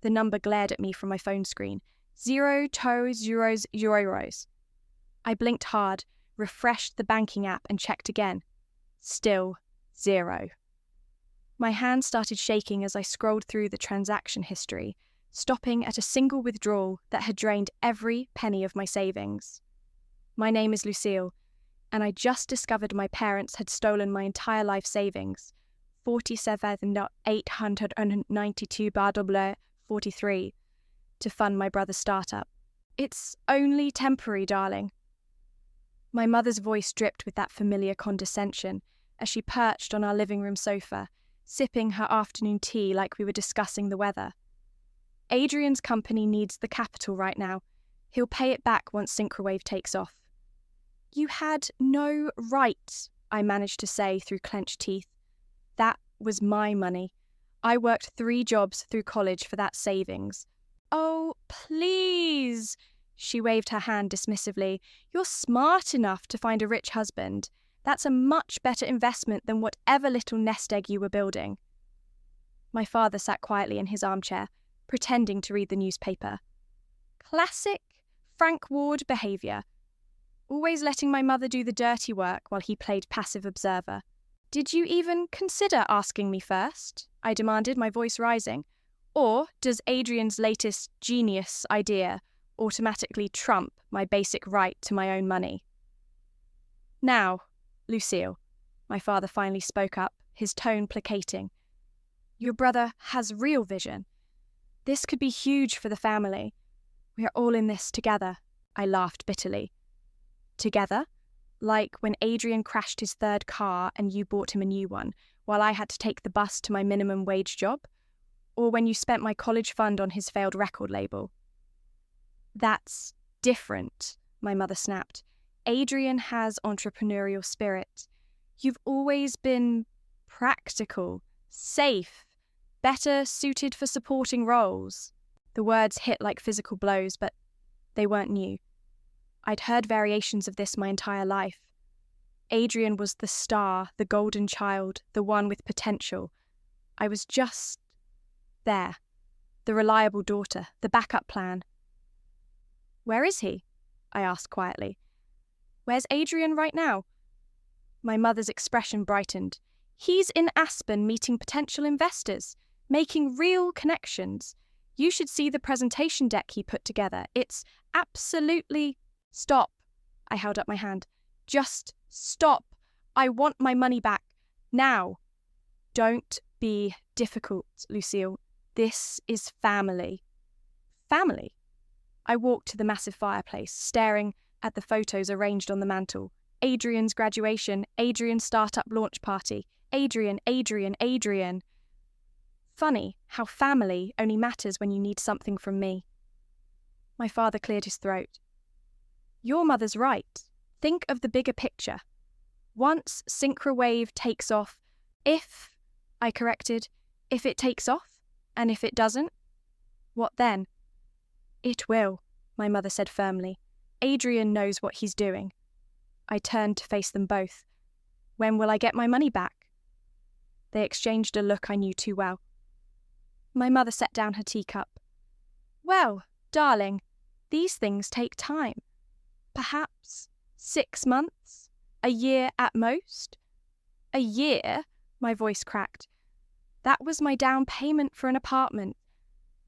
The number glared at me from my phone screen. 0 2 0 0. I blinked hard, refreshed the banking app and checked again. Still 0. My hand started shaking as I scrolled through the transaction history, stopping at a single withdrawal that had drained every penny of my savings. My name is Lucille, and I just discovered my parents had stolen my entire life savings, 47,892 to fund my brother's startup. It's only temporary, darling. My mother's voice dripped with that familiar condescension as she perched on our living room sofa, sipping her afternoon tea like we were discussing the weather. Adrian's company needs the capital right now. He'll pay it back once Synchrowave takes off. You had no right, I managed to say through clenched teeth. That was my money. I worked 3 jobs through college for that savings. Oh, please, she waved her hand dismissively. You're smart enough to find a rich husband. That's a much better investment than whatever little nest egg you were building. My father sat quietly in his armchair, pretending to read the newspaper. Classic Frank Ward behaviour. Always letting my mother do the dirty work while he played passive observer. Did you even consider asking me first? I demanded, my voice rising. Or does Adrian's latest genius idea automatically trump my basic right to my own money? Now, Lucille, my father finally spoke up, his tone placating. Your brother has real vision. This could be huge for the family. We are all in this together, I laughed bitterly. Together? Like when Adrian crashed his 3rd car and you bought him a new one, while I had to take the bus to my minimum wage job? Or when you spent my college fund on his failed record label? That's different, my mother snapped. Adrian has entrepreneurial spirit. You've always been practical, safe, better suited for supporting roles. The words hit like physical blows, but they weren't new. I'd heard variations of this my entire life. Adrian was the star, the golden child, the one with potential. I was just there, the reliable daughter, the backup plan. Where is he? I asked quietly. Where's Adrian right now? My mother's expression brightened. He's in Aspen meeting potential investors, making real connections. You should see the presentation deck he put together. It's absolutely... Stop. I held up my hand. Just stop. I want my money back. Now. Don't be difficult, Lucille. This is family. Family? I walked to the massive fireplace, staring at the photos arranged on the mantel. Adrian's graduation, Adrian's startup launch party. Adrian. Funny how family only matters when you need something from me. My father cleared his throat. Your mother's right. Think of the bigger picture. Once Synchrowave takes off, if it takes off, and if it doesn't, what then? It will, my mother said firmly. Adrian knows what he's doing. I turned to face them both. When will I get my money back? They exchanged a look I knew too well. My mother set down her teacup. Well, darling, these things take time. Perhaps 6 months? A year at most? A year? My voice cracked. That was my down payment for an apartment.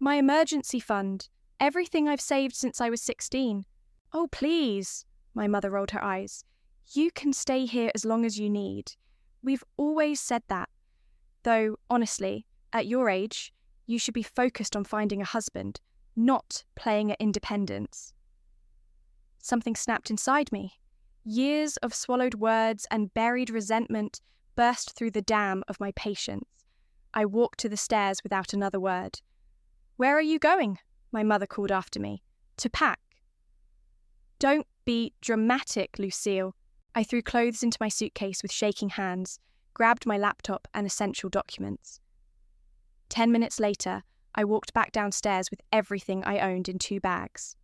My emergency fund. Everything I've saved since I was 16. Oh, please, my mother rolled her eyes. You can stay here as long as you need. We've always said that. Though, honestly, at your age, you should be focused on finding a husband, not playing at independence. Something snapped inside me. Years of swallowed words and buried resentment burst through the dam of my patience. I walked to the stairs without another word. Where are you going? My mother called after me. To pack. Don't be dramatic, Lucille. I threw clothes into my suitcase with shaking hands, grabbed my laptop and essential documents. 10 minutes later, I walked back downstairs with everything I owned in 2 bags.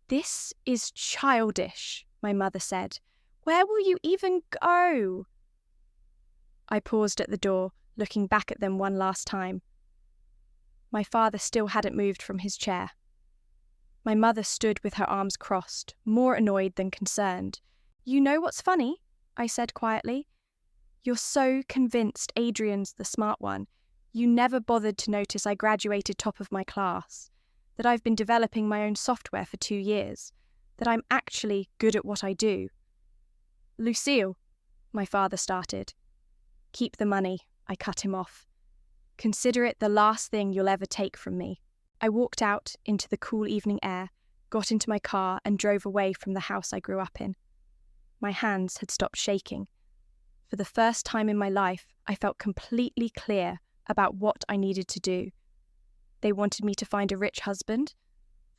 This is childish, my mother said. Where will you even go? I paused at the door, looking back at them one last time. My father still hadn't moved from his chair. My mother stood with her arms crossed, more annoyed than concerned. "You know what's funny?" I said quietly. "You're so convinced Adrian's the smart one. You never bothered to notice I graduated top of my class, that I've been developing my own software for 2 years, that I'm actually good at what I do." "Lucille," my father started. "Keep the money," I cut him off. "Consider it the last thing you'll ever take from me." I walked out into the cool evening air, got into my car and drove away from the house I grew up in. My hands had stopped shaking. For the first time in my life, I felt completely clear about what I needed to do. They wanted me to find a rich husband?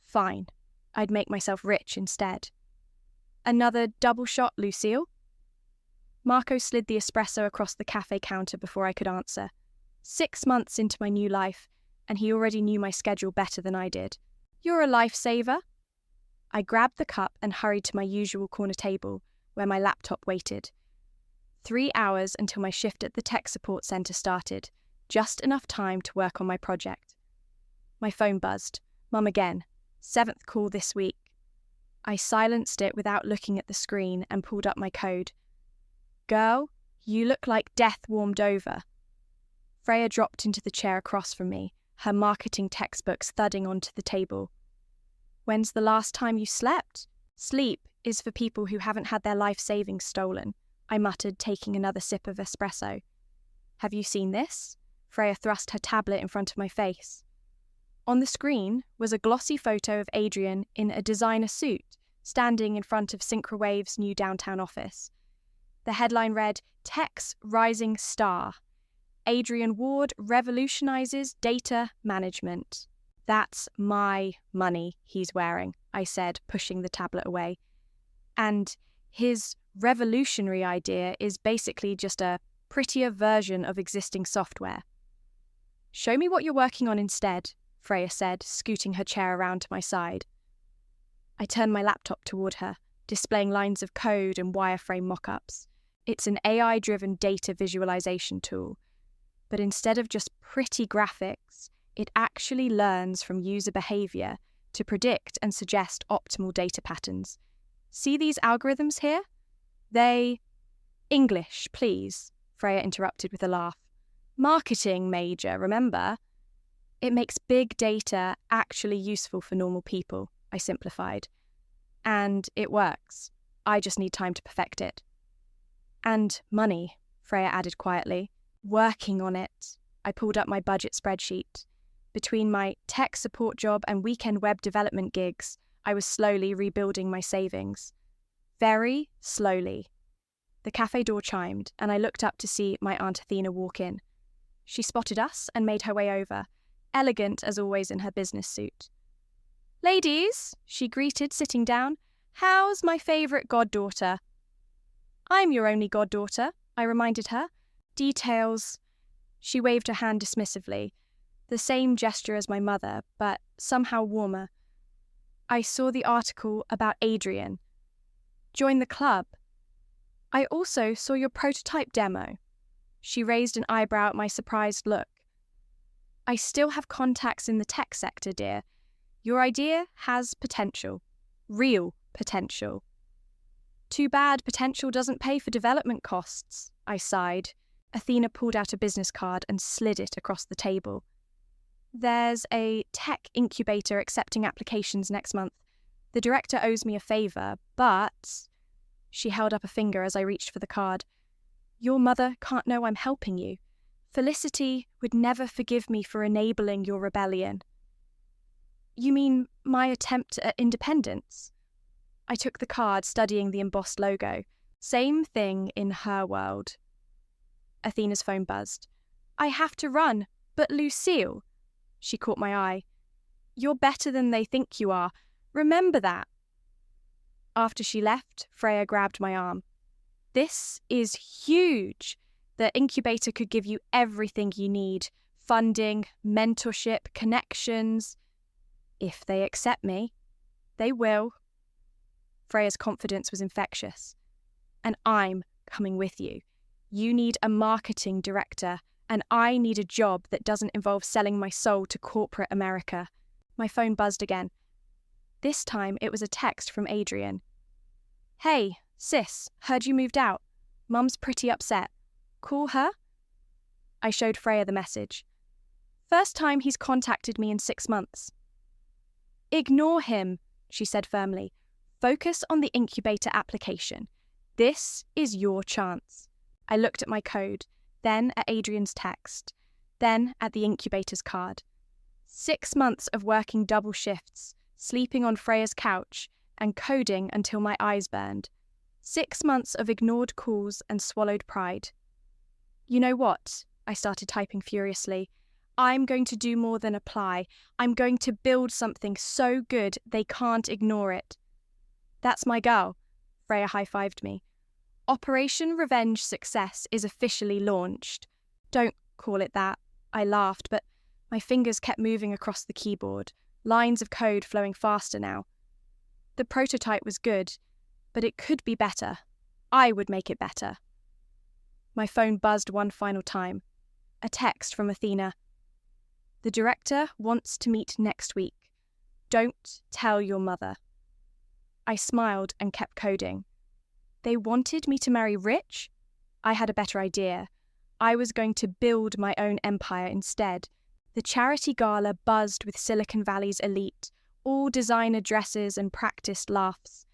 Fine, I'd make myself rich instead. "Another double shot, Lucille?" Marco slid the espresso across the cafe counter before I could answer. 6 months into my new life, and he already knew my schedule better than I did. "You're a lifesaver." I grabbed the cup and hurried to my usual corner table, where my laptop waited. 3 hours until my shift at the tech support centre started, just enough time to work on my project. My phone buzzed. Mum again. 7th call this week. I silenced it without looking at the screen and pulled up my code. "Girl, you look like death warmed over." Freya dropped into the chair across from me, her marketing textbooks thudding onto the table. "When's the last time you slept?" "Sleep is for people who haven't had their life savings stolen," I muttered, taking another sip of espresso. "Have you seen this?" Freya thrust her tablet in front of my face. On the screen was a glossy photo of Adrian in a designer suit, standing in front of Synchrowave's new downtown office. The headline read, "Tech's Rising Star. Adrian Ward revolutionizes data management." "That's my money he's wearing," I said, pushing the tablet away. "And his revolutionary idea is basically just a prettier version of existing software." "Show me what you're working on instead," Freya said, scooting her chair around to my side. I turned my laptop toward her, displaying lines of code and wireframe mock-ups. It's an AI-driven data visualization tool, but instead of just pretty graphics, it actually learns from user behavior to predict and suggest optimal data patterns. "See these algorithms here? They—" "English, please," Freya interrupted with a laugh. "Marketing major, remember?" "It makes big data actually useful for normal people," I simplified. "And it works. I just need time to perfect it." "And money," Freya added quietly. "Working on it." I pulled up my budget spreadsheet. Between my tech support job and weekend web development gigs, I was slowly rebuilding my savings. Very slowly. The cafe door chimed, and I looked up to see my Aunt Athena walk in. She spotted us and made her way over, elegant as always in her business suit. "Ladies," she greeted, sitting down, "how's my favourite goddaughter?" "I'm your only goddaughter," I reminded her. "Details." She waved her hand dismissively, the same gesture as my mother, but somehow warmer. "I saw the article about Adrian. Join the club. I also saw your prototype demo." She raised an eyebrow at my surprised look. "I still have contacts in the tech sector, dear. Your idea has potential. Real potential." "Too bad potential doesn't pay for development costs," I sighed. Athena pulled out a business card and slid it across the table. "There's a tech incubator accepting applications next month. The director owes me a favour, but—" She held up a finger as I reached for the card. "Your mother can't know I'm helping you. Felicity would never forgive me for enabling your rebellion." "You mean my attempt at independence?" I took the card, studying the embossed logo. Same thing in her world. Athena's phone buzzed. "I have to run, but Lucille..." She caught my eye. "You're better than they think you are. Remember that." After she left, Freya grabbed my arm. "This is huge. The incubator could give you everything you need. Funding, mentorship, connections. If they accept me. They will." Freya's confidence was infectious. "And I'm coming with you. You need a marketing director, and I need a job that doesn't involve selling my soul to corporate America. My phone buzzed again. This time it was a text from Adrian. Hey, sis, heard you moved out. Mum's pretty upset. Call her? I showed Freya the message. First time he's contacted me in 6 months. Ignore him, she said firmly. Focus on the incubator application. This is your chance. I looked at my code, then at Adrian's text, then at the incubator's card. 6 months of working double shifts, sleeping on Freya's couch, and coding until my eyes burned. 6 months of ignored calls and swallowed pride. You know what? I started typing furiously. I'm going to do more than apply. I'm going to build something so good they can't ignore it. That's my girl, Freya high-fived me. Operation Revenge Success is officially launched. Don't call it that. I laughed, but my fingers kept moving across the keyboard, lines of code flowing faster now. The prototype was good, but it could be better. I would make it better. My phone buzzed one final time. A text from Athena. The director wants to meet next week. Don't tell your mother. I smiled and kept coding. They wanted me to marry rich? I had a better idea. I was going to build my own empire instead. The charity gala buzzed with Silicon Valley's elite, all designer dresses and practiced laughs.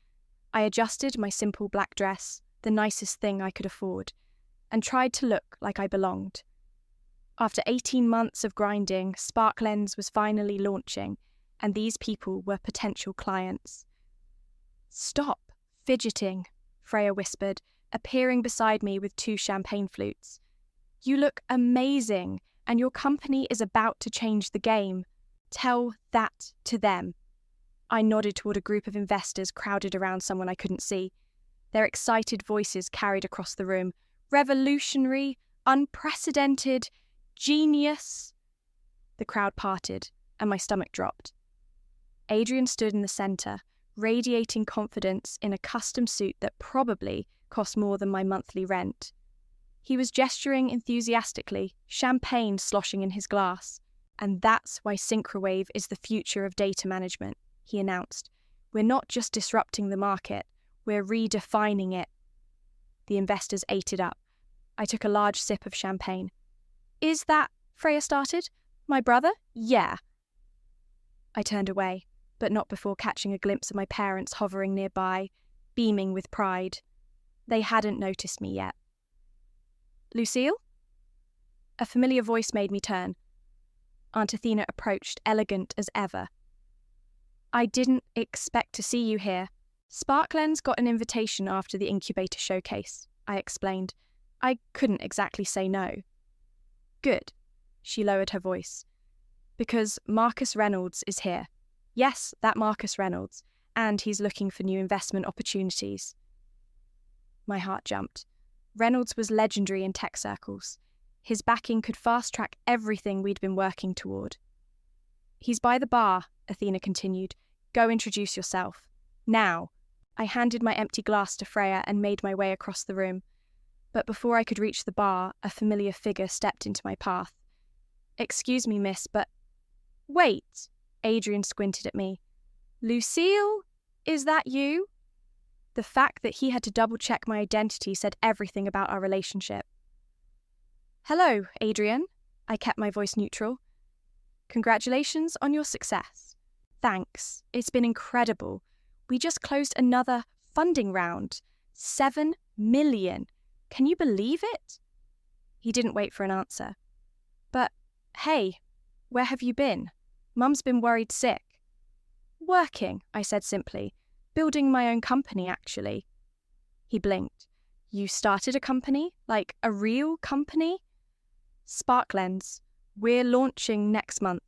I adjusted my simple black dress, the nicest thing I could afford, and tried to look like I belonged. After 18 months of grinding, Sparklens was finally launching, and these people were potential clients. Stop fidgeting, Freya whispered, appearing beside me with 2 champagne flutes. You look amazing, and your company is about to change the game. Tell that to them. I nodded toward a group of investors crowded around someone I couldn't see. Their excited voices carried across the room. Revolutionary, unprecedented, genius. The crowd parted, and my stomach dropped. Adrian stood in the center, radiating confidence in a custom suit that probably cost more than my monthly rent. He was gesturing enthusiastically, champagne sloshing in his glass. And that's why Synchrowave is the future of data management, he announced. We're not just disrupting the market, we're redefining it. The investors ate it up. I took a large sip of champagne. Is that, Freya started, my brother? Yeah. I turned away, but not before catching a glimpse of my parents hovering nearby, beaming with pride. They hadn't noticed me yet. Lucille? A familiar voice made me turn. Aunt Athena approached, elegant as ever. I didn't expect to see you here. Sparklens got an invitation after the incubator showcase, I explained. I couldn't exactly say no. Good. She lowered her voice. Because Marcus Reynolds is here. Yes, that Marcus Reynolds. And he's looking for new investment opportunities. My heart jumped. Reynolds was legendary in tech circles. His backing could fast-track everything we'd been working toward. He's by the bar, Athena continued. Go introduce yourself. Now. I handed my empty glass to Freya and made my way across the room. But before I could reach the bar, a familiar figure stepped into my path. Excuse me, miss, but... Wait! Adrian squinted at me. Lucille? Is that you? The fact that he had to double-check my identity said everything about our relationship. Hello, Adrian. I kept my voice neutral. Congratulations on your success. Thanks. It's been incredible. We just closed another funding round. 7 million. Can you believe it? He didn't wait for an answer. But, hey, where have you been? Mum's been worried sick. Working, I said simply. Building my own company, actually. He blinked. You started a company? Like a real company? Sparklens. We're launching next month.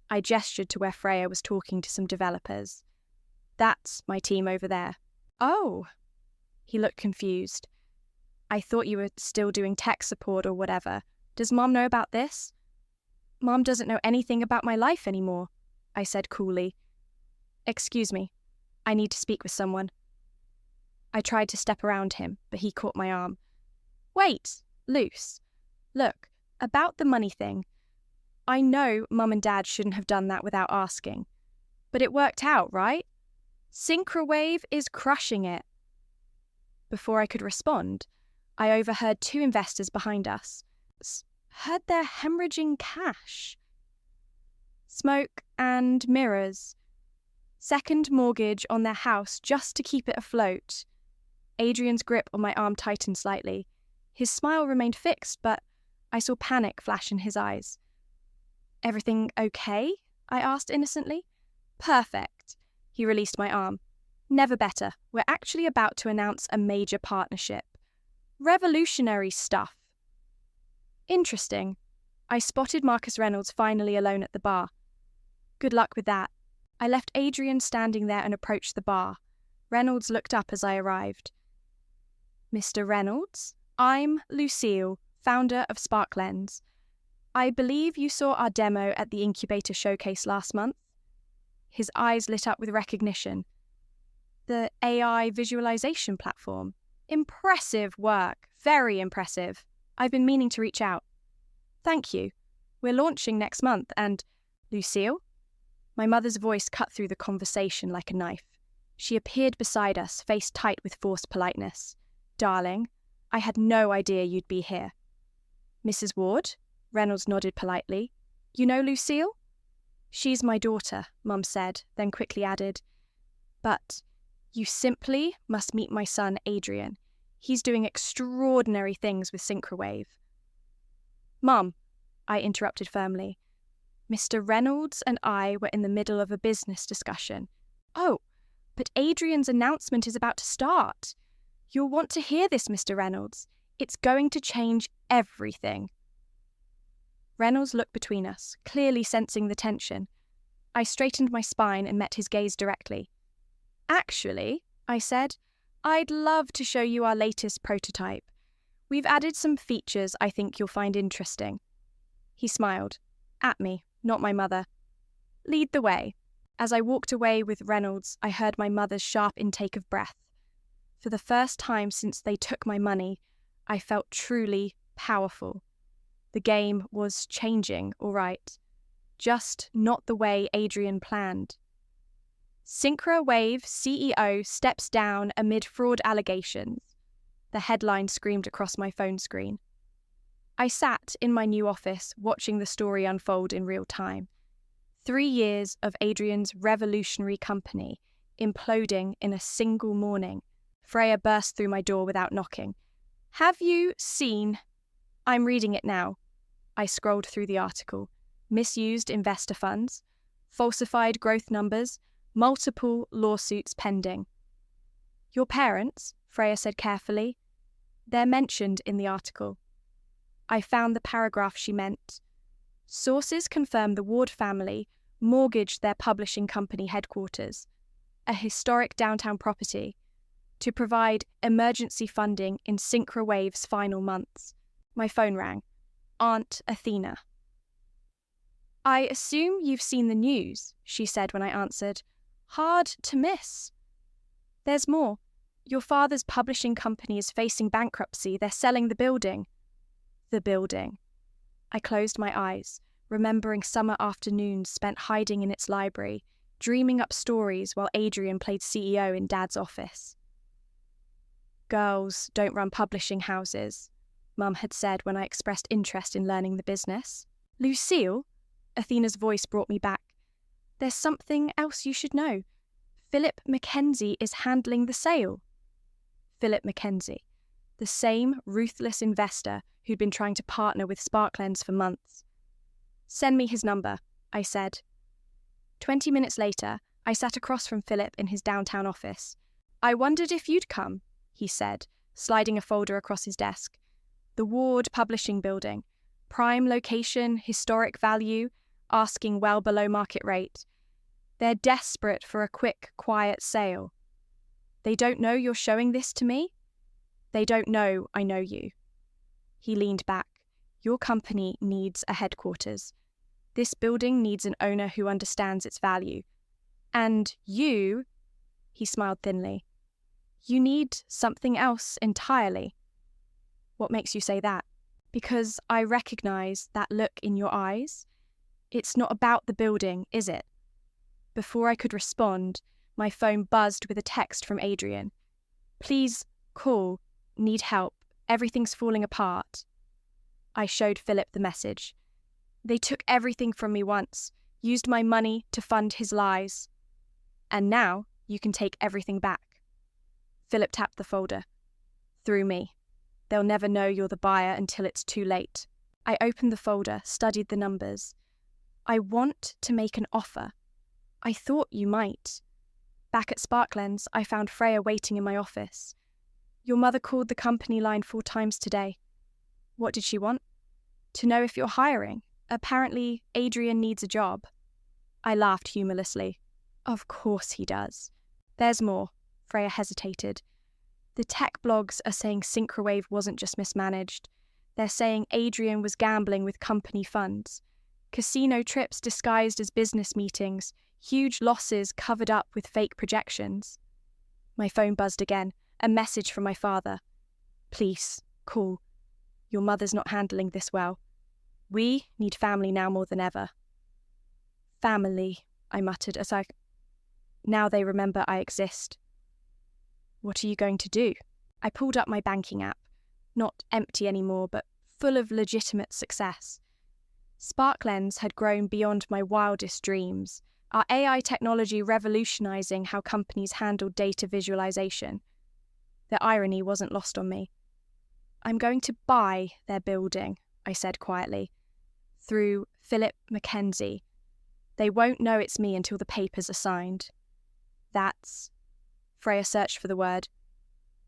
I gestured to where Freya was talking to some developers. That's my team over there. Oh. He looked confused. I thought you were still doing tech support or whatever. Does Mom know about this? Mom doesn't know anything about my life anymore, I said coolly. Excuse me. I need to speak with someone. I tried to step around him, but he caught my arm. Wait, Luce. Look, About the money thing, I know Mum and Dad shouldn't have done that without asking, but it worked out, right? Synchrowave is crushing it. Before I could respond, I overheard two investors behind us. Heard they're hemorrhaging cash. Smoke and mirrors. Second mortgage on their house just to keep it afloat. Adrian's grip on my arm tightened slightly. His smile remained fixed, but I saw panic flash in his eyes. Everything okay? I asked innocently. Perfect. He released my arm. Never better. We're actually about to announce a major partnership. Revolutionary stuff. Interesting. I spotted Marcus Reynolds finally alone at the bar. Good luck with that. I left Adrian standing there and approached the bar. Reynolds looked up as I arrived. Mr. Reynolds, I'm Lucille, founder of SparkLens. I believe you saw our demo at the Incubator Showcase last month. His eyes lit up with recognition. The AI visualization platform. Impressive work, very impressive. I've been meaning to reach out. Thank you. We're launching next month and... Lucille? My mother's voice cut through the conversation like a knife. She appeared beside us, face tight with forced politeness. Darling, I had no idea you'd be here. Mrs. Ward? Reynolds nodded politely. You know Lucille? She's my daughter, Mum said, then quickly added. But you simply must meet my son, Adrian. He's doing extraordinary things with Synchrowave. Mum, I interrupted firmly. Mr. Reynolds and I were in the middle of a business discussion. Oh, but Adrian's announcement is about to start. You'll want to hear this, Mr. Reynolds. It's going to change everything. Reynolds looked between us, clearly sensing the tension. I straightened my spine and met his gaze directly. Actually, I said, I'd love to show you our latest prototype. We've added some features I think you'll find interesting. He smiled. At me, not my mother. Lead the way. As I walked away with Reynolds, I heard my mother's sharp intake of breath. For the first time since they took my money, I felt truly powerful. The game was changing, all right. Just not the way Adrian planned. Synchrowave CEO steps down amid fraud allegations. The headline screamed across my phone screen. I sat in my new office watching the story unfold in real time. 3 years of Adrian's revolutionary company imploding in a single morning. Freya burst through my door without knocking. Have you seen... I'm reading it now. I scrolled through the article. Misused investor funds, falsified growth numbers, multiple lawsuits pending. Your parents, Freya said carefully. They're mentioned in the article. I found the paragraph she meant. Sources confirm the Ward family mortgaged their publishing company headquarters, a historic downtown property, to provide emergency funding in Synchrowave's final months. My phone rang. Aunt Athena. I assume you've seen the news, she said when I answered. Hard to miss. There's more. Your father's publishing company is facing bankruptcy. They're selling the building. The building. I closed my eyes, remembering summer afternoons spent hiding in its library, dreaming up stories while Adrian played CEO in Dad's office. Girls don't run publishing houses, Mum had said when I expressed interest in learning the business. Lucille? Athena's voice brought me back. There's something else you should know. Philip Mackenzie is handling the sale. Philip Mackenzie, the same ruthless investor who'd been trying to partner with SparkLens for months. Send me his number, I said. 20 minutes later, I sat across from Philip in his downtown office. I wondered if you'd come, he said, sliding a folder across his desk. The Ward Publishing Building. Prime location, historic value, asking well below market rate. They're desperate for a quick, quiet sale. They don't know you're showing this to me? They don't know I know you. He leaned back. Your company needs a headquarters. This building needs an owner who understands its value. And you, he smiled thinly, you need something else entirely. What makes you say that? Because I recognize that look in your eyes. It's not about the building, is it? Before I could respond, my phone buzzed with a text from Adrian. Please call. Need help. Everything's falling apart. I showed Philip the message. They took everything from me once, used my money to fund his lies. And now you can take everything back. Philip tapped the folder. Through me. They'll never know you're the buyer until it's too late. I opened the folder, studied the numbers. I want to make an offer. I thought you might. Back at Sparklands, I found Freya waiting in my office. Your mother called the company line 4 times today. What did she want? To know if you're hiring. Apparently, Adrian needs a job. I laughed humorlessly. Of course he does. There's more. Freya hesitated. The tech blogs are saying Syncrowave wasn't just mismanaged. They're saying Adrian was gambling with company funds. Casino trips disguised as business meetings, huge losses covered up with fake projections. My phone buzzed again, a message from my father. Please, call. Your mother's not handling this well. We need family now more than ever. Family, I muttered as now they remember I exist. What are you going to do? I pulled up my banking app, not empty anymore, but full of legitimate success. Sparklands had grown beyond my wildest dreams, our AI technology revolutionizing how companies handled data visualization. The irony wasn't lost on me. I'm going to buy their building, I said quietly, through Philip Mackenzie. They won't know it's me until the papers are signed. That's... Freya searched for the word.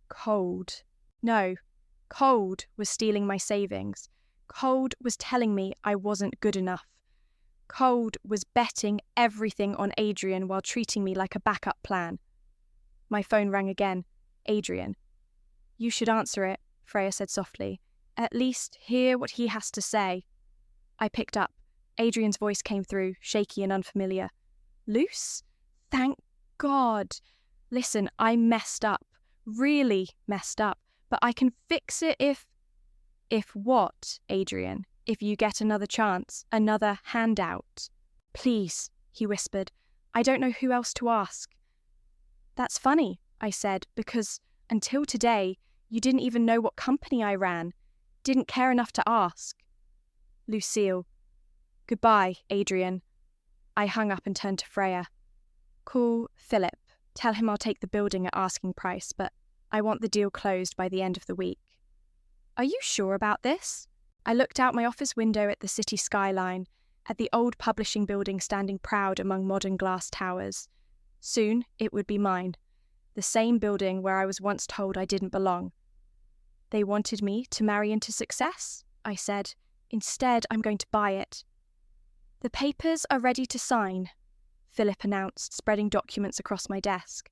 Cold. No, cold was stealing my savings. Cold was telling me I wasn't good enough. Cold was betting everything on Adrian while treating me like a backup plan. My phone rang again. Adrian. You should answer it, Freya said softly. At least hear what he has to say. I picked up. Adrian's voice came through, shaky and unfamiliar. Luce? Thank God. Listen, I messed up. Really messed up. But I can fix it if... If what, Adrian? If you get another chance, another handout? Please, he whispered. I don't know who else to ask. That's funny, I said, because until today, you didn't even know what company I ran. Didn't care enough to ask. Lucille. Goodbye, Adrian. I hung up and turned to Freya. Call Philip. Tell him I'll take the building at asking price, but I want the deal closed by the end of the week. Are you sure about this? I looked out my office window at the city skyline, at the old publishing building standing proud among modern glass towers. Soon it would be mine, the same building where I was once told I didn't belong. They wanted me to marry into success, I said. Instead, I'm going to buy it. The papers are ready to sign, Philip announced, spreading documents across my desk.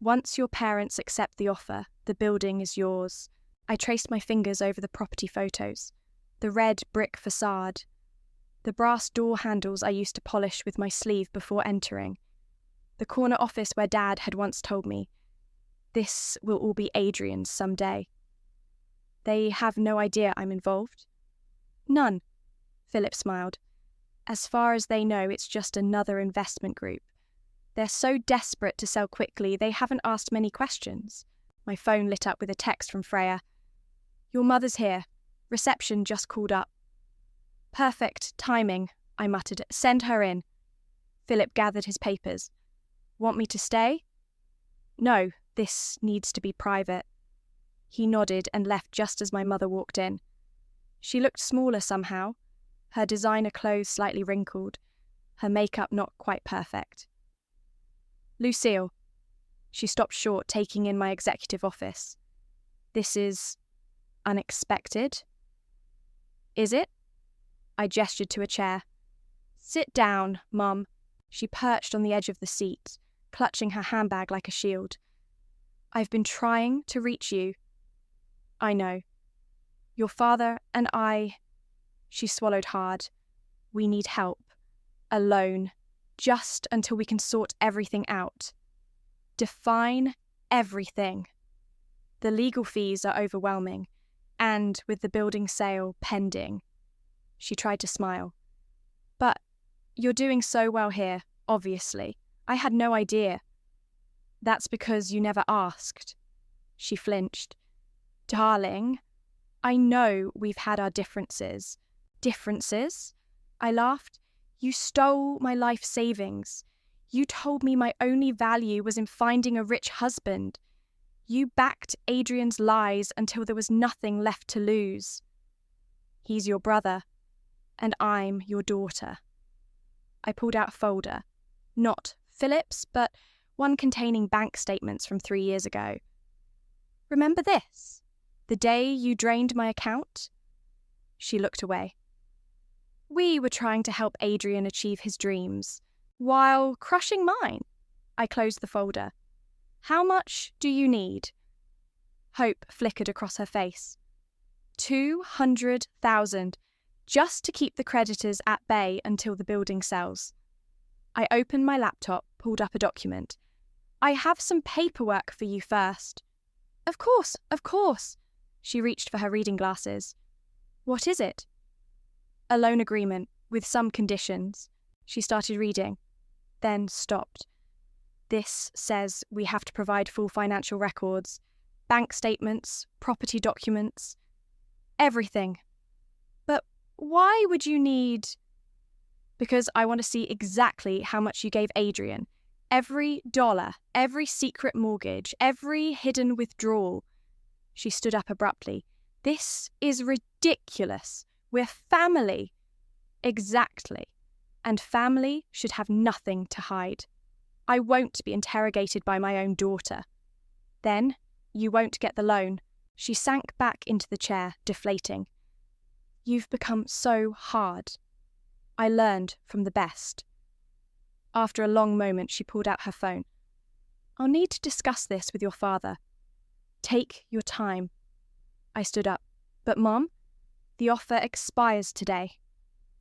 Once your parents accept the offer, the building is yours. I traced my fingers over the property photos. The red brick facade. The brass door handles I used to polish with my sleeve before entering. The corner office where Dad had once told me, this will all be Adrian's someday. They have no idea I'm involved? None, Philip smiled. As far as they know, it's just another investment group. They're so desperate to sell quickly, they haven't asked many questions. My phone lit up with a text from Freya. Your mother's here. Reception just called up. Perfect timing, I muttered. Send her in. Philip gathered his papers. Want me to stay? No, this needs to be private. He nodded and left just as my mother walked in. She looked smaller somehow, her designer clothes slightly wrinkled, her makeup not quite perfect. Lucille. She stopped short, taking in my executive office. This is unexpected. Is it? I gestured to a chair. Sit down, Mum. She perched on the edge of the seat, clutching her handbag like a shield. I've been trying to reach you. I know. Your father and I... She swallowed hard. We need help. Alone. Just until we can sort everything out. Define everything. The legal fees are overwhelming. and with the building sale pending. She tried to smile. But you're doing so well here, obviously. I had no idea. That's because you never asked. She flinched. Darling, I know we've had our differences. Differences? I laughed. You stole my life savings. You told me my only value was in finding a rich husband. You backed Adrian's lies until there was nothing left to lose. He's your brother, and I'm your daughter. I pulled out a folder. Not Philip's, but one containing bank statements from 3 years ago. Remember this? The day you drained my account? She looked away. We were trying to help Adrian achieve his dreams, while crushing mine. I closed the folder. How much do you need? Hope flickered across her face. 200,000, just to keep the creditors at bay until the building sells. I opened my laptop, pulled up a document. I have some paperwork for you first. Of course, of course. She reached for her reading glasses. What is it? A loan agreement, with some conditions. She started reading, then stopped. This says we have to provide full financial records, bank statements, property documents, everything. But why would you need... Because I want to see exactly how much you gave Adrian. Every dollar, every secret mortgage, every hidden withdrawal. She stood up abruptly. This is ridiculous. We're family. Exactly. And family should have nothing to hide. I won't be interrogated by my own daughter. Then you won't get the loan. She sank back into the chair, deflating. You've become so hard. I learned from the best. After a long moment, she pulled out her phone. I'll need to discuss this with your father. Take your time. I stood up. But, Mom, the offer expires today.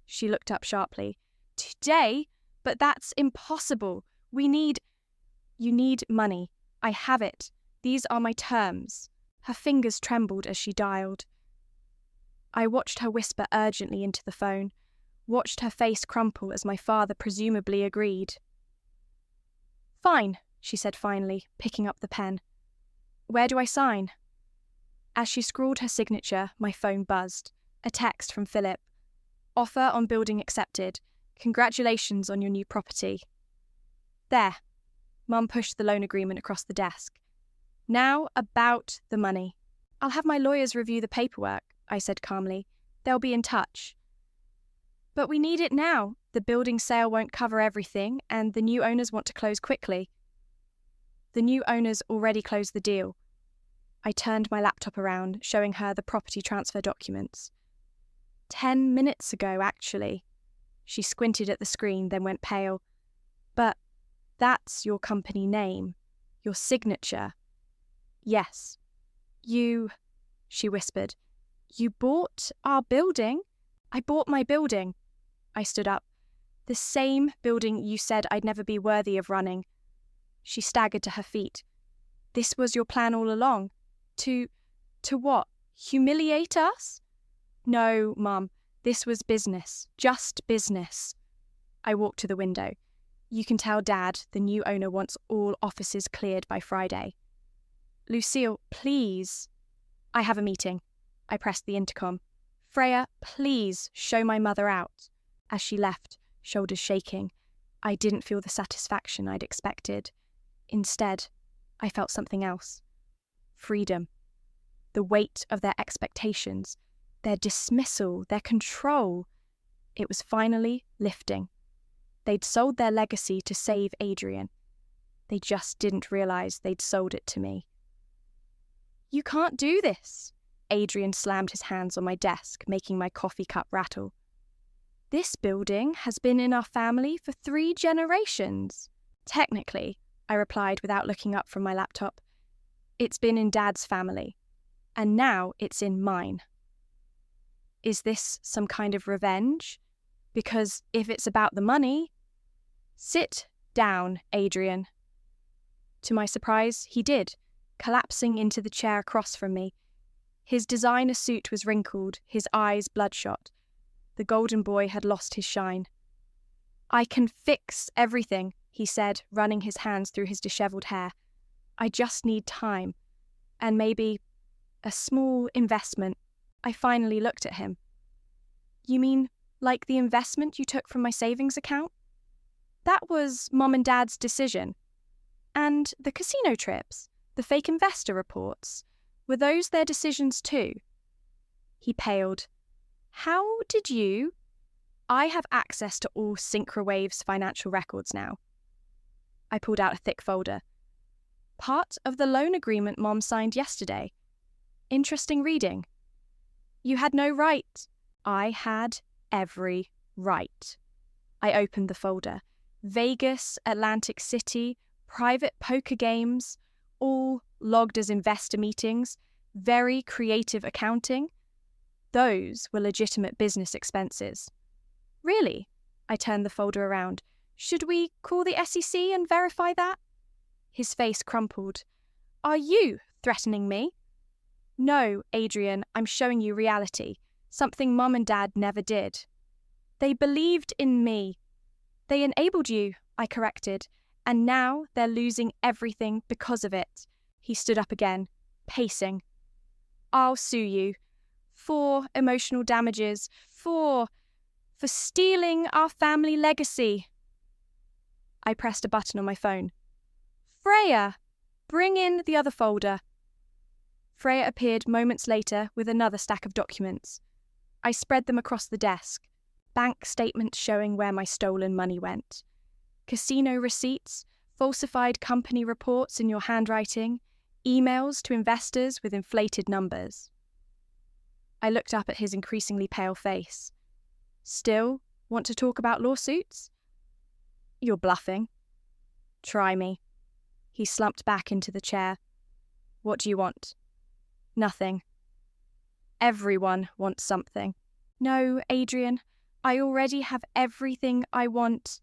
She looked up sharply. Today? But that's impossible. You need money. I have it. These are my terms. Her fingers trembled as she dialed. I watched her whisper urgently into the phone, watched her face crumple as my father presumably agreed. Fine, she said finally, picking up the pen. Where do I sign? As she scrawled her signature, my phone buzzed. A text from Philip. Offer on building accepted. Congratulations on your new property. There. Mum pushed the loan agreement across the desk. Now about the money. I'll have my lawyers review the paperwork, I said calmly. They'll be in touch. But we need it now. The building sale won't cover everything, and the new owners want to close quickly. The new owners already closed the deal. I turned my laptop around, showing her the property transfer documents. 10 minutes ago, actually. She squinted at the screen, then went pale. But that's your company name, your signature. Yes. She whispered. You bought our building? I bought my building. I stood up. The same building you said I'd never be worthy of running. She staggered to her feet. This was your plan all along? To what? Humiliate us? No, Mum. This was business. Just business. I walked to the window. You can tell Dad the new owner wants all offices cleared by Friday. Lucille, please. I have a meeting. I pressed the intercom. Freya, please show my mother out. As she left, shoulders shaking, I didn't feel the satisfaction I'd expected. Instead, I felt something else. Freedom. The weight of their expectations, their dismissal, their control. It was finally lifting. They'd sold their legacy to save Adrian. They just didn't realize they'd sold it to me. You can't do this. Adrian slammed his hands on my desk, making my coffee cup rattle. This building has been in our family for 3 generations. Technically, I replied without looking up from my laptop. It's been in Dad's family, and now it's in mine. Is this some kind of revenge? Because if it's about the money... Sit down, Adrian. To my surprise, he did, collapsing into the chair across from me. His designer suit was wrinkled, his eyes bloodshot. The golden boy had lost his shine. "I can fix everything," he said, running his hands through his dishevelled hair. "I just need time. And maybe a small investment." I finally looked at him. "You mean like the investment you took from my savings account?" "That was Mom and Dad's decision. And the casino trips, the fake investor reports, were those their decisions too?" He paled. "How did you—" "I have access to all Synchrowave's financial records now." I pulled out a thick folder. "Part of the loan agreement Mom signed yesterday. Interesting reading." "You had no right." "I had every right." I opened the folder. Vegas, Atlantic City, private poker games, all logged as investor meetings, very creative accounting. Those were legitimate business expenses. "Really?" I turned the folder around. "Should we call the SEC and verify that?" His face crumpled. "Are you threatening me?" "No, Adrian, I'm showing you reality. Something Mom and Dad never did." "They believed in me." "They enabled you," I corrected, "and now they're losing everything because of it." He stood up again, pacing. "I'll sue you. For emotional damages. For stealing our family legacy." I pressed a button on my phone. "Freya, bring in the other folder." Freya appeared moments later with another stack of documents. I spread them across the desk. Bank statements showing where my stolen money went. Casino receipts, falsified company reports in your handwriting, emails to investors with inflated numbers. I looked up at his increasingly pale face. "Still want to talk about lawsuits?" "You're bluffing." "Try me." He slumped back into the chair. "What do you want?" "Nothing." "Everyone wants something." "No, Adrian, I already have everything I want."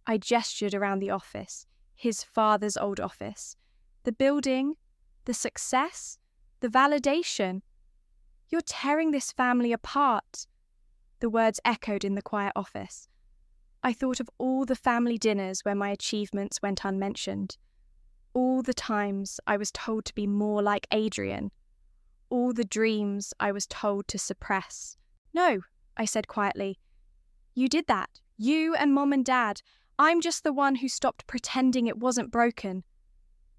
I gestured around the office, his father's old office. "The building, the success, the validation. You're tearing this family apart." The words echoed in the quiet office. I thought of all the family dinners where my achievements went unmentioned. All the times I was told to be more like Adrian. All the dreams I was told to suppress. "No," I said quietly. "You did that. You and Mom and Dad. I'm just the one who stopped pretending it wasn't broken."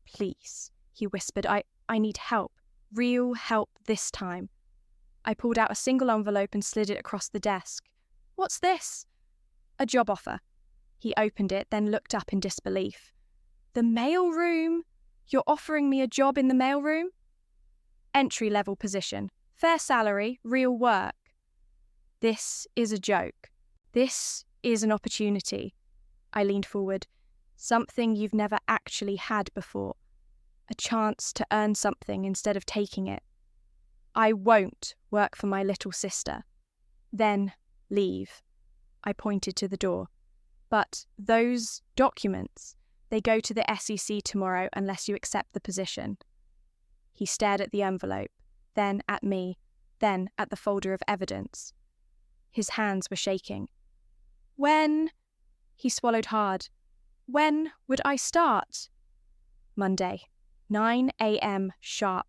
"Please," he whispered. I need help. Real help this time." I pulled out a single envelope and slid it across the desk. "What's this?" "A job offer." He opened it, then looked up in disbelief. "The mailroom? You're offering me a job in the mailroom?" "Entry-level position. Fair salary, real work." "This is a joke. This is an opportunity." I leaned forward. "Something you've never actually had before. A chance to earn something instead of taking it. I won't work for my little sister. Then leave." I pointed to the door. "But those documents, they go to the SEC tomorrow unless you accept the position." He stared at the envelope, then at me, then at the folder of evidence. His hands were shaking. "When—" He swallowed hard. "When would I start?" "Monday, 9 a.m. sharp.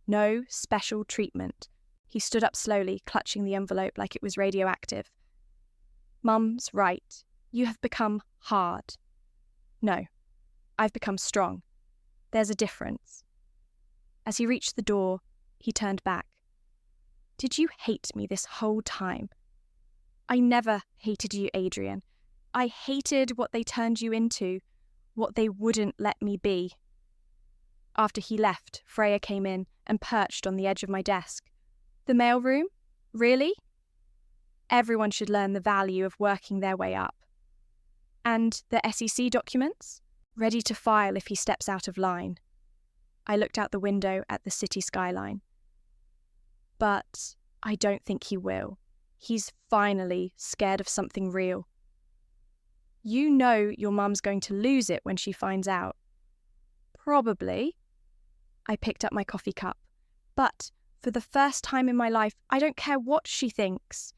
No special treatment." He stood up slowly, clutching the envelope like it was radioactive. "Mum's right. You have become hard." "No, I've become strong. There's a difference." As he reached the door, he turned back. "Did you hate me this whole time?" "I never hated you, Adrian. I hated what they turned you into, what they wouldn't let me be." After he left, Freya came in and perched on the edge of my desk. "The mailroom? Really?" "Everyone should learn the value of working their way up." "And the SEC documents?" "Ready to file if he steps out of line." I looked out the window at the city skyline. "But I don't think he will. He's finally scared of something real." "You know your mum's going to lose it when she finds out." "Probably." I picked up my coffee cup. "But For the first time in my life, I don't care what she thinks.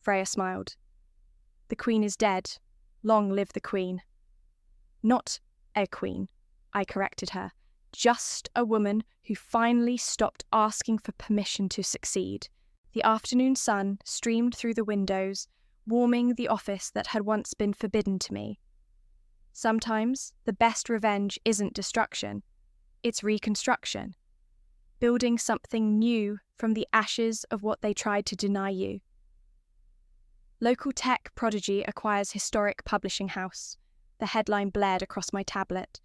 Freya smiled. The queen is dead. Long live the queen. Not a queen, I corrected her. Just a woman who finally stopped asking for permission to succeed. The afternoon sun streamed through the windows, warming the office that had once been forbidden to me. Sometimes the best revenge isn't destruction, it's reconstruction. Building something new from the ashes of what they tried to deny you. Local tech prodigy acquires historic publishing house. The headline blared across my tablet.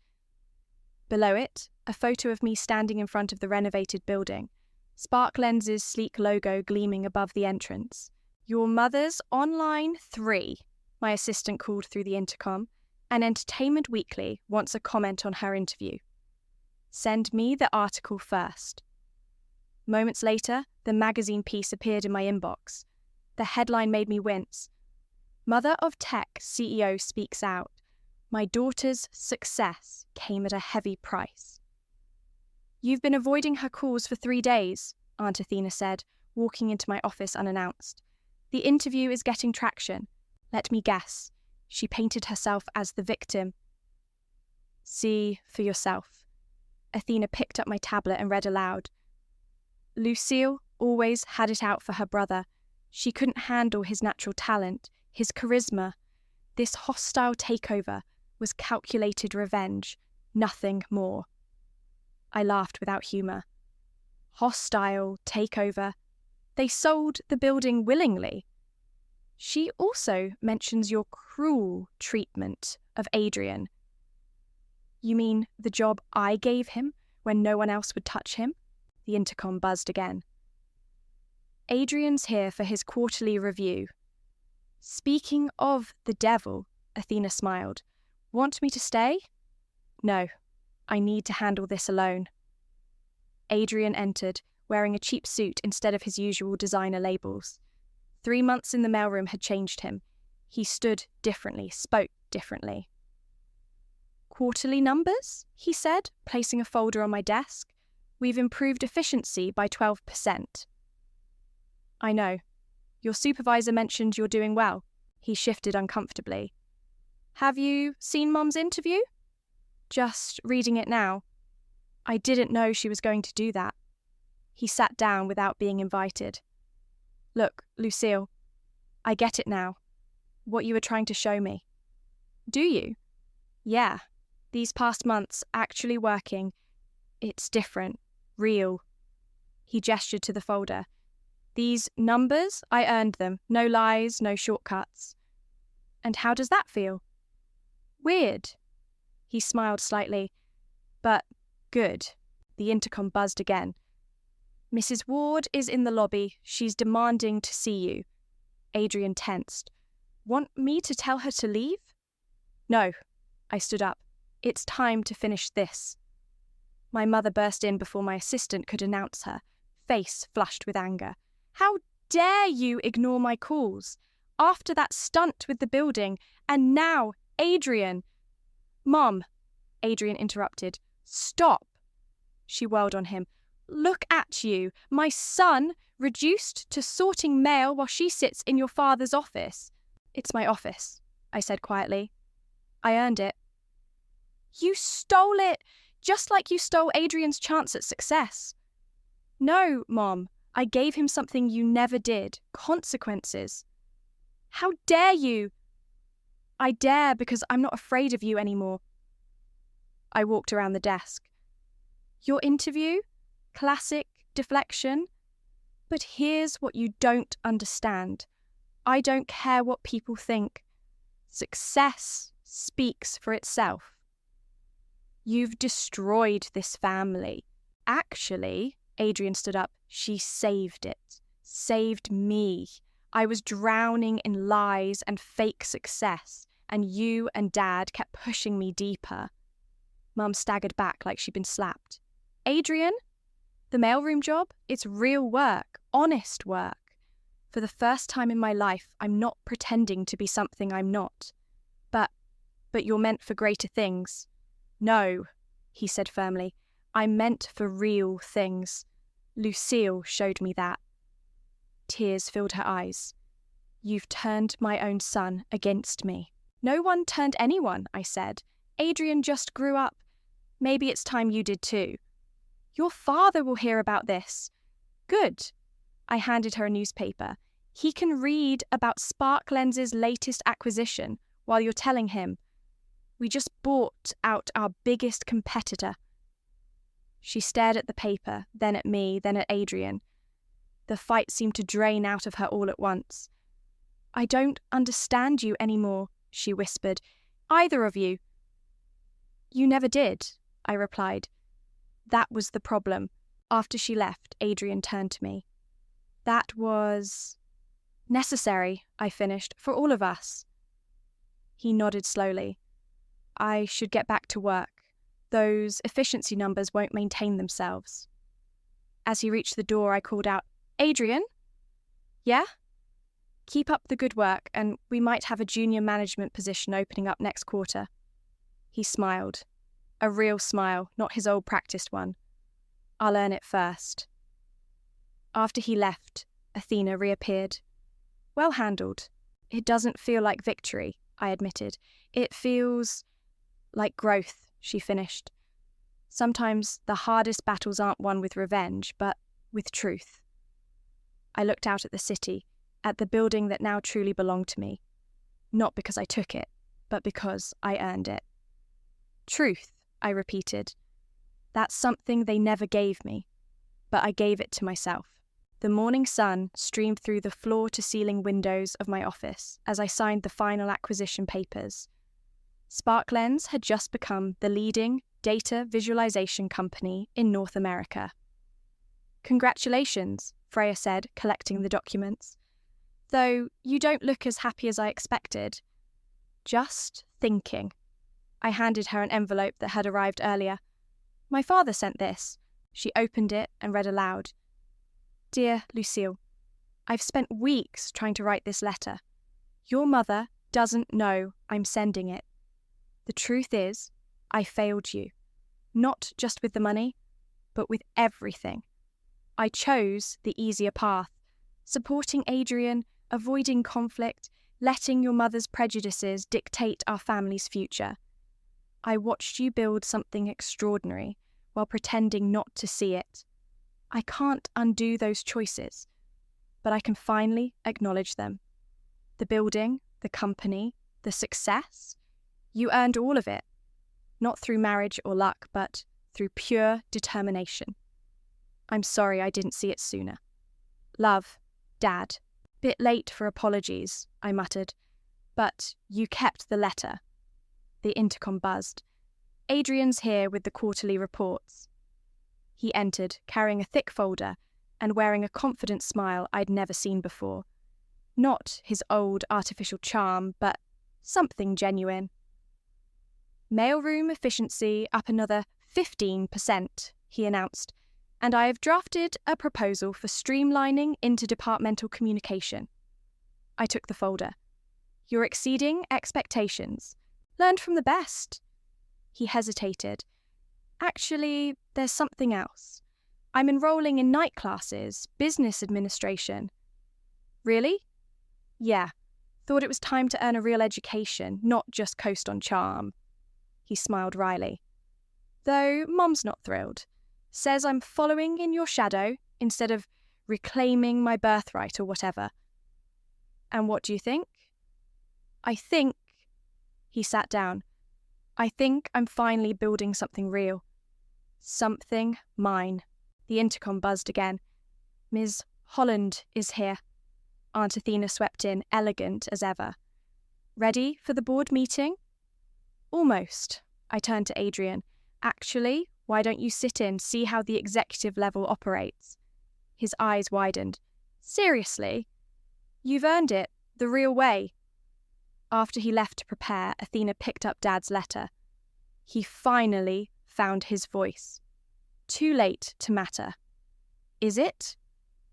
Below it, a photo of me standing in front of the renovated building, Spark Lens's sleek logo gleaming above the entrance. Your mother's on line 3, my assistant called through the intercom, and Entertainment Weekly wants a comment on her interview. Send me the article first. Moments later, the magazine piece appeared in my inbox. The headline made me wince. Mother of Tech CEO speaks out. My daughter's success came at a heavy price. You've been avoiding her calls for 3 days, Aunt Athena said, walking into my office unannounced. The interview is getting traction. Let me guess. She painted herself as the victim. See for yourself. Athena picked up my tablet and read aloud. Lucille always had it out for her brother. She couldn't handle his natural talent, his charisma. This hostile takeover was calculated revenge, nothing more. I laughed without humour. Hostile takeover. They sold the building willingly. She also mentions your cruel treatment of Adrian. You mean the job I gave him when no one else would touch him? The intercom buzzed again. Adrian's here for his quarterly review. Speaking of the devil, Athena smiled. Want me to stay? No, I need to handle this alone. Adrian entered, wearing a cheap suit instead of his usual designer labels. 3 months in the mailroom had changed him. He stood differently, spoke differently. Quarterly numbers, he said, placing a folder on my desk. We've improved efficiency by 12%. I know. Your supervisor mentioned you're doing well. He shifted uncomfortably. Have you seen Mum's interview? Just reading it now. I didn't know she was going to do that. He sat down without being invited. Look, Lucille, I get it now. What you were trying to show me. Do you? Yeah. These past months, actually working. It's different. Real. He gestured to the folder. These numbers, I earned them. No lies, no shortcuts. And how does that feel? Weird. He smiled slightly. But good. The intercom buzzed again. Mrs. Ward is in the lobby. She's demanding to see you. Adrian tensed. Want me to tell her to leave? No. I stood up. It's time to finish this. My mother burst in before my assistant could announce her, face flushed with anger. How dare you ignore my calls? After that stunt with the building, and now, Adrian. Mom, Adrian interrupted. Stop. She whirled on him. Look at you, my son, reduced to sorting mail while she sits in your father's office. It's my office, I said quietly. I earned it. You stole it, just like you stole Adrian's chance at success. No, Mom, I gave him something you never did, consequences. How dare you? I dare because I'm not afraid of you anymore. I walked around the desk. Your interview? Classic deflection? But here's what you don't understand. I don't care what people think. Success speaks for itself. You've destroyed this family. Actually, Adrian stood up, she saved it. Saved me. I was drowning in lies and fake success, and you and Dad kept pushing me deeper. Mum staggered back like she'd been slapped. Adrian? The mailroom job? It's real work, honest work. For the first time in my life, I'm not pretending to be something I'm not. But you're meant for greater things. No, he said firmly. I'm meant for real things. Lucille showed me that. Tears filled her eyes. You've turned my own son against me. No one turned anyone, I said. Adrian just grew up. Maybe it's time you did too. Your father will hear about this. Good. I handed her a newspaper. He can read about Spark Lens's latest acquisition while you're telling him. We just bought out our biggest competitor. She stared at the paper, then at me, then at Adrian. The fight seemed to drain out of her all at once. I don't understand you anymore, she whispered. Either of you. You never did, I replied. That was the problem. After she left, Adrian turned to me. That was necessary, I finished, for all of us. He nodded slowly. I should get back to work. Those efficiency numbers won't maintain themselves. As he reached the door, I called out, Adrian? Yeah? Keep up the good work, and we might have a junior management position opening up next quarter. He smiled. A real smile, not his old practiced one. I'll earn it first. After he left, Athena reappeared. Well handled. It doesn't feel like victory, I admitted. It feels like growth, she finished. Sometimes the hardest battles aren't won with revenge, but with truth. I looked out at the city, at the building that now truly belonged to me. Not because I took it, but because I earned it. Truth, I repeated. That's something they never gave me, but I gave it to myself. The morning sun streamed through the floor-to-ceiling windows of my office as I signed the final acquisition papers. Spark Lens had just become the leading data visualization company in North America. Congratulations, Freya said, collecting the documents. Though you don't look as happy as I expected. Just thinking. I handed her an envelope that had arrived earlier. My father sent this. She opened it and read aloud. Dear Lucille, I've spent weeks trying to write this letter. Your mother doesn't know I'm sending it. The truth is, I failed you. Not just with the money, but with everything. I chose the easier path, supporting Adrian, avoiding conflict, letting your mother's prejudices dictate our family's future. I watched you build something extraordinary while pretending not to see it. I can't undo those choices, but I can finally acknowledge them. The building, the company, the success, you earned all of it, not through marriage or luck, but through pure determination. I'm sorry I didn't see it sooner. Love, Dad. Bit late for apologies, I muttered, but you kept the letter. The intercom buzzed. Adrian's here with the quarterly reports. He entered, carrying a thick folder and wearing a confident smile I'd never seen before. Not his old artificial charm, but something genuine. Mailroom efficiency up another 15%, he announced, and I have drafted a proposal for streamlining interdepartmental communication. I took the folder. You're exceeding expectations. Learned from the best. He hesitated. Actually, there's something else. I'm enrolling in night classes, business administration. Really? Yeah. Thought it was time to earn a real education, not just coast on charm. He smiled wryly. Though Mom's not thrilled. Says I'm following in your shadow instead of reclaiming my birthright or whatever. And what do you think? I think... He sat down. I think I'm finally building something real. Something mine. The intercom buzzed again. Ms. Holland is here. Aunt Athena swept in, elegant as ever. Ready for the board meeting? Almost. I turned to Adrian. Actually, why don't you sit in, see how the executive level operates? His eyes widened. Seriously? You've earned it, the real way. After he left to prepare, Athena picked up Dad's letter. He finally found his voice. Too late to matter. Is it?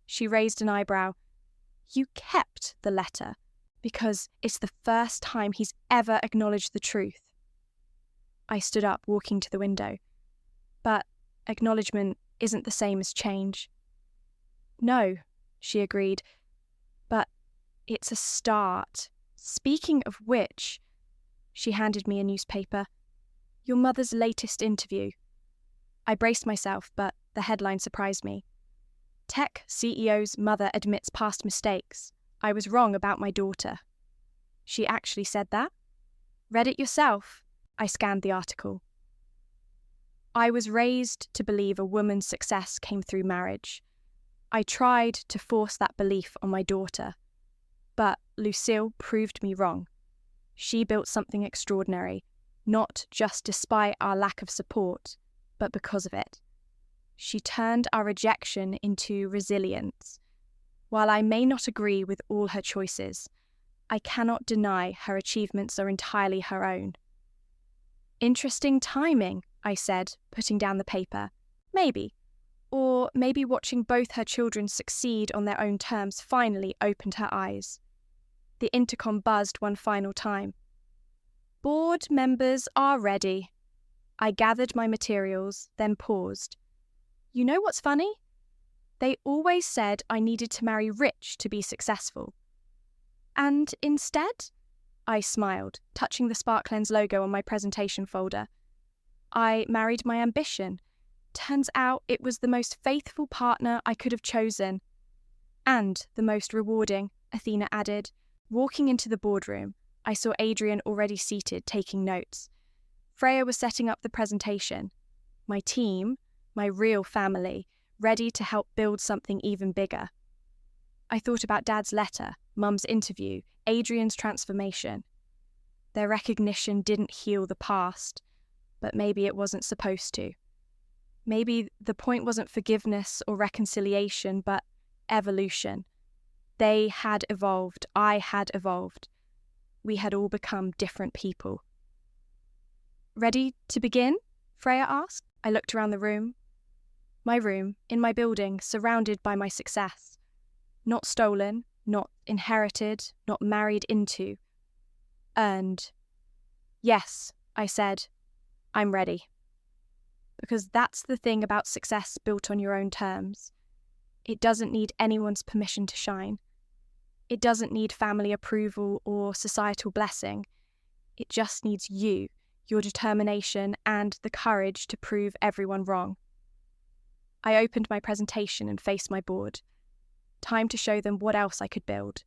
She raised an eyebrow. You kept the letter, because it's the first time he's ever acknowledged the truth. I stood up, walking to the window. But acknowledgement isn't the same as change. No, she agreed, but it's a start. Speaking of which, she handed me a newspaper. Your mother's latest interview. I braced myself, but the headline surprised me. Tech CEO's mother admits past mistakes. I was wrong about my daughter. She actually said that? Read it yourself. I scanned the article. I was raised to believe a woman's success came through marriage. I tried to force that belief on my daughter, but Lucille proved me wrong. She built something extraordinary, not just despite our lack of support, but because of it. She turned our rejection into resilience. While I may not agree with all her choices, I cannot deny her achievements are entirely her own. Interesting timing, I said, putting down the paper. Maybe. Or maybe watching both her children succeed on their own terms finally opened her eyes. The intercom buzzed one final time. Board members are ready. I gathered my materials, then paused. You know what's funny? They always said I needed to marry rich to be successful. And instead, I smiled, touching the Sparklens logo on my presentation folder. I married my ambition. Turns out it was the most faithful partner I could have chosen. And the most rewarding, Athena added. Walking into the boardroom, I saw Adrian already seated, taking notes. Freya was setting up the presentation. My team, my real family, ready to help build something even bigger. I thought about Dad's letter, Mum's interview, Adrian's transformation. Their recognition didn't heal the past, but maybe it wasn't supposed to. Maybe the point wasn't forgiveness or reconciliation, but evolution. They had evolved, I had evolved. We had all become different people. Ready to begin? Freya asked. I looked around the room. My room, in my building, surrounded by my success. Not stolen, not inherited, not married into. Earned. Yes, I said, I'm ready. Because that's the thing about success built on your own terms. It doesn't need anyone's permission to shine. It doesn't need family approval or societal blessing. It just needs you, your determination, and the courage to prove everyone wrong. I opened my presentation and faced my board. Time to show them what else I could build.